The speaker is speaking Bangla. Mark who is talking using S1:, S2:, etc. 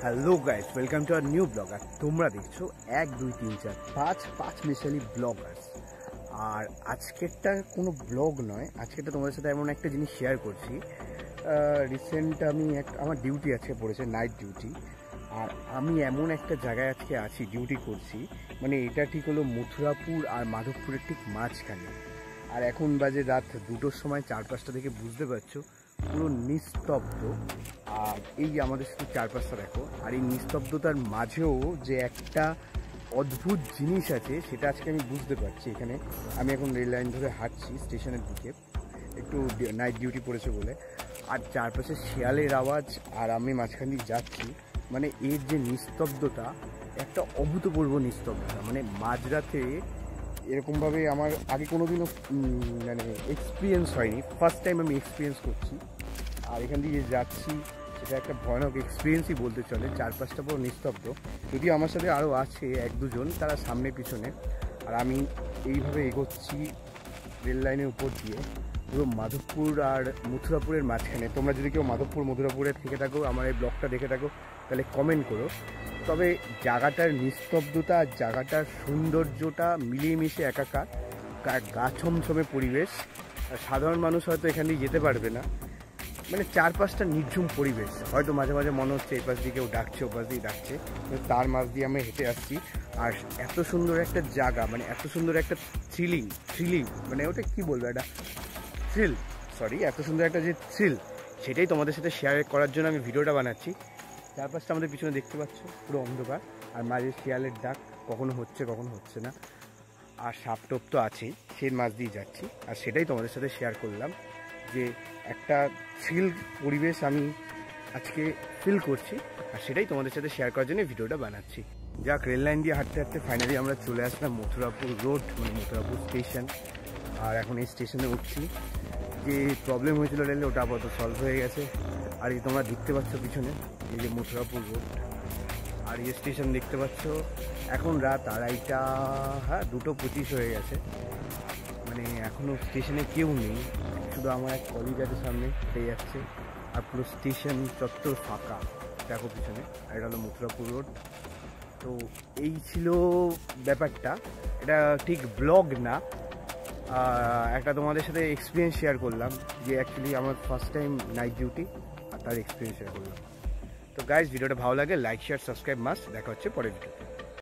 S1: Hello guys, welcome to our new blog. আর তোমরা দেখছো 1 2 3 4 5 মিশালি ব্লগার্স। আর আজকেরটা কোনো ব্লগ নয়, আজকেরটা তোমাদের সাথে এমন একটা জিনিস শেয়ার করছি। রিসেন্ট আমি আমার ডিউটি আজকে পড়েছে, নাইট ডিউটি। আর আমি এমন একটা জায়গায় আজকে আছি, ডিউটি করছি, মানে এটা ঠিক হলো মথুরাপুর আর মাধবপুরের ঠিক মাঝখানে। আর এখন বাজে রাত 2টোর সময়, 4-5টা থেকে বুঝতে পারছো পুরো নিস্তব্ধ। আর এই যে আমাদের সাথে চারপাশটা দেখো, আর এই নিস্তব্ধতার মাঝেও যে একটা অদ্ভুত জিনিস আছে সেটা আজকে আমি বুঝতে পারছি। এখানে আমি এখন রেল লাইন ধরে হাঁটছি স্টেশনের দিকে, একটু নাইট ডিউটি পড়েছে বলে। আর চারপাশে শিয়ালের আওয়াজ, আর আমি মাঝখান দিয়ে যাচ্ছি। মানে এর যে নিস্তব্ধতা, একটা অভূতপূর্ব নিস্তব্ধতা। মানে মাঝরাতে এরকমভাবে আমার আগে কোনোদিনও মানে এক্সপিরিয়েন্স হয়নি, ফার্স্ট টাইম আমি এক্সপিরিয়েন্স করছি। আর এখান দিয়ে যাচ্ছি, সেটা একটা ভয়ানক এক্সপিরিয়েন্সই বলতে চলে। চারপাশটা পুরো নিস্তব্ধ, যদিও আমার সাথে আরও আছে 1-2 জন, তারা সামনে পিছনে। আর আমি এইভাবে এগোচ্ছি রেল লাইনের উপর দিয়ে, পুরো মাধবপুর আর মথুরাপুরের মাঝখানে। তোমরা যদি কেউ মাধবপুর মথুরাপুরের থেকে থাকো, আমার এই ব্লগটা দেখে থাকো, তাহলে কমেন্ট করো। তবে জায়গাটার নিস্তব্ধতা, জায়গাটার সৌন্দর্যটা মিলিয়ে মিশে একাকার, গা ছমছমে পরিবেশ। সাধারণ মানুষ হয়তো এখান দিয়ে যেতে পারবে না, মানে চারপাশটা নির্ঝুম পরিবেশ। হয়তো মাঝে মাঝে মনে হচ্ছে এই পাশ দিয়ে কেউ ডাকছে, ও পাশ দিয়ে ডাকছে, কিন্তু তার মাঝ দিয়ে আমি হেঁটে আসছি। আর এত সুন্দর একটা জায়গা, মানে এত সুন্দর একটা থ্রিলিং, মানে ওটা কী বলবো, একটা এত সুন্দর একটা যে থ্রিল, সেটাই তোমাদের সাথে শেয়ার করার জন্য আমি ভিডিওটা বানাচ্ছি। চারপাশটা আমাদের পিছনে দেখতে পাচ্ছ পুরো অন্ধকার, আর মাঝে শিয়ালের ডাক কখনো হচ্ছে কখনো হচ্ছে না। আর সাপ টোপ তো আছেই, সেই মাছ দিয়ে যাচ্ছি। আর সেটাই তোমাদের সাথে শেয়ার করলাম, যে একটা ফিল পরিবেশ আমি আজকে ফিল করছি, আর সেটাই তোমাদের সাথে শেয়ার করার জন্য ভিডিওটা বানাচ্ছি। যাক, রেল লাইন দিয়ে হাঁটতে হাঁটতে ফাইনালি আমরা চলে আসলাম মথুরাপুর রোড, মানে মথুরাপুর স্টেশন। আর এখন এই স্টেশনে উঠছি। যে প্রবলেম হয়েছিল রেলে, ওটা আপাতত সলভ হয়ে গেছে। আর এই তোমরা দেখতে পাচ্ছ পিছনে, এই যে মথুরাপুর রোড। আর এই স্টেশন দেখতে পাচ্ছ, এখন রাত 2:30, হ্যাঁ 2:25 হয়ে গেছে। মানে এখনও স্টেশনে কেউ নেই, শুধু আমার এক কলিগ আছে সামনে, হেঁটে যাচ্ছে। আর পুরো স্টেশন চত্বর ফাঁকা, দেখো পিছনে। আর এটা হলো মথুরাপুর রোড। তো এই ছিল ব্যাপারটা, এটা ঠিক ব্লগ না, একটা তোমাদের সাথে এক্সপিরিয়েন্স শেয়ার করলাম, যে অ্যাকচুয়ালি আমার ফার্স্ট টাইম নাইট ডিউটি, আর তার এক্সপিরিয়েন্স শেয়ার করলাম। তো গাইজ, ভিডিওটা ভালো লাগে লাইক শেয়ার সাবস্ক্রাইব মাস্ট। দেখা হচ্ছে পরের ভিডিওতে।